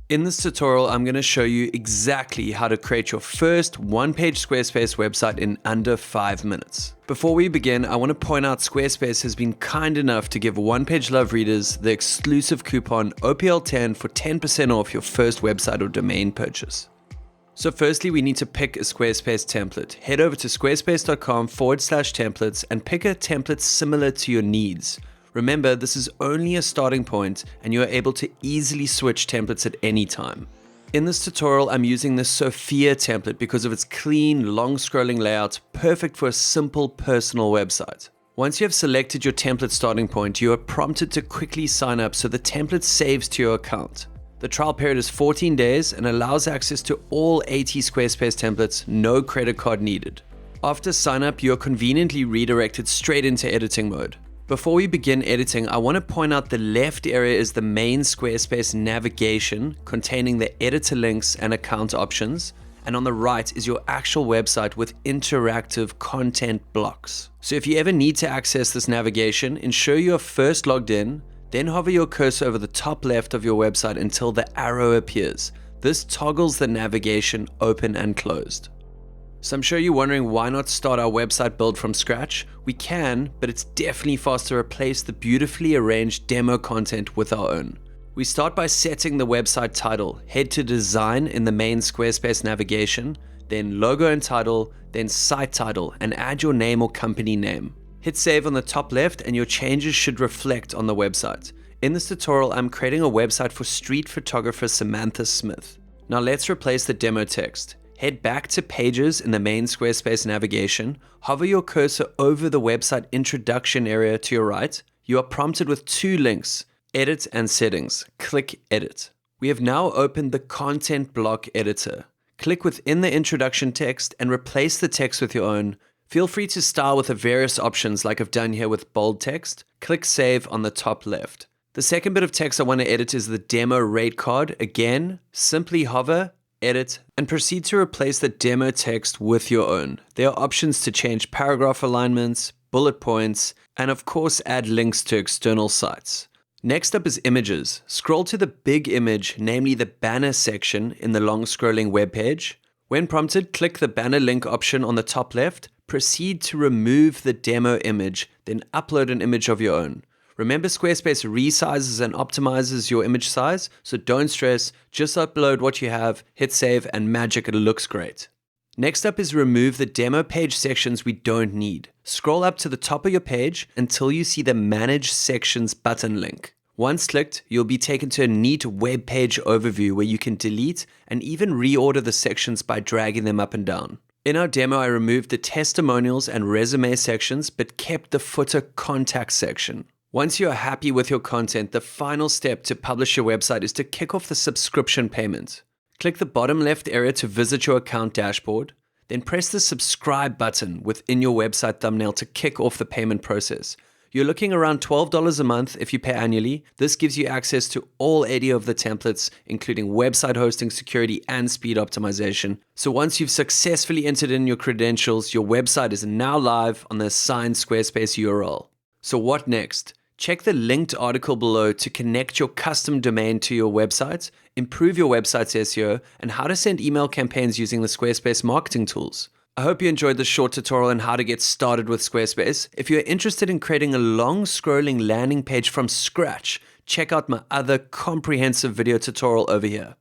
In this tutorial, I'm going to show you exactly how to create your first one-page Squarespace website in under 5 minutes. Before we begin, I want to point out Squarespace has been kind enough to give One Page Love readers the exclusive coupon OPL10 for 10% off your first website or domain purchase. So firstly, we need to pick a Squarespace template. Head over to squarespace.com/templates and pick a template similar to your needs. Remember, this is only a starting point and you are able to easily switch templates at any time. In this tutorial, I'm using the Sophia template because of its clean, long scrolling layout, perfect for a simple personal website. Once you have selected your template starting point, you are prompted to quickly sign up so the template saves to your account. The trial period is 14 days and allows access to all 80 Squarespace templates, no credit card needed. After sign up, you are conveniently redirected straight into editing mode. Before we begin editing, I want to point out the left area is the main Squarespace navigation containing the editor links and account options, and on the right is your actual website with interactive content blocks. So if you ever need to access this navigation, ensure you are first logged in, then hover your cursor over the top left of your website until the arrow appears. This toggles the navigation open and closed. So I'm sure you're wondering why not start our website build from scratch. We can, but it's definitely faster to replace the beautifully arranged demo content with our own. We start by setting the website title. Head to design in the main Squarespace navigation, then logo and title, then site title, and add your name or company name. Hit save on the top left and your changes should reflect on the website. In this tutorial, I'm creating a website for street photographer Samantha Smith. Now let's replace the demo text. Head back to Pages in the main Squarespace navigation, hover your cursor over the website introduction area to your right. You are prompted with two links, Edit and Settings. Click Edit. We have now opened the Content Block Editor. Click within the introduction text and replace the text with your own. Feel free to style with the various options like I've done here with bold text. Click Save on the top left. The second bit of text I want to edit is the demo rate card. Again, simply hover, edit, and proceed to replace the demo text with your own. There are options to change paragraph alignments, bullet points, and of course add links to external sites. Next up is images. Scroll to the big image, namely the banner section in the long scrolling web page. When prompted, click the banner link option on the top left. Proceed to remove the demo image, then upload an image of your own. Remember, Squarespace resizes and optimizes your image size, so don't stress, just upload what you have, hit save, and magic, it looks great. Next up is remove the demo page sections we don't need. Scroll up to the top of your page until you see the Manage Sections button link. Once clicked, you'll be taken to a neat web page overview where you can delete and even reorder the sections by dragging them up and down. In our demo, I removed the testimonials and resume sections, but kept the footer contact section. Once you are happy with your content, the final step to publish your website is to kick off the subscription payment. Click the bottom left area to visit your account dashboard, then press the subscribe button within your website thumbnail to kick off the payment process. You're looking around $12 a month if you pay annually. This gives you access to all 80 of the templates, including website hosting, security, and speed optimization. So once you've successfully entered in your credentials, your website is now live on the assigned Squarespace URL. So what next? Check the linked article below to connect your custom domain to your website, improve your website's SEO, and how to send email campaigns using the Squarespace marketing tools. I hope you enjoyed this short tutorial on how to get started with Squarespace. If you're interested in creating a long scrolling landing page from scratch, check out my other comprehensive video tutorial over here.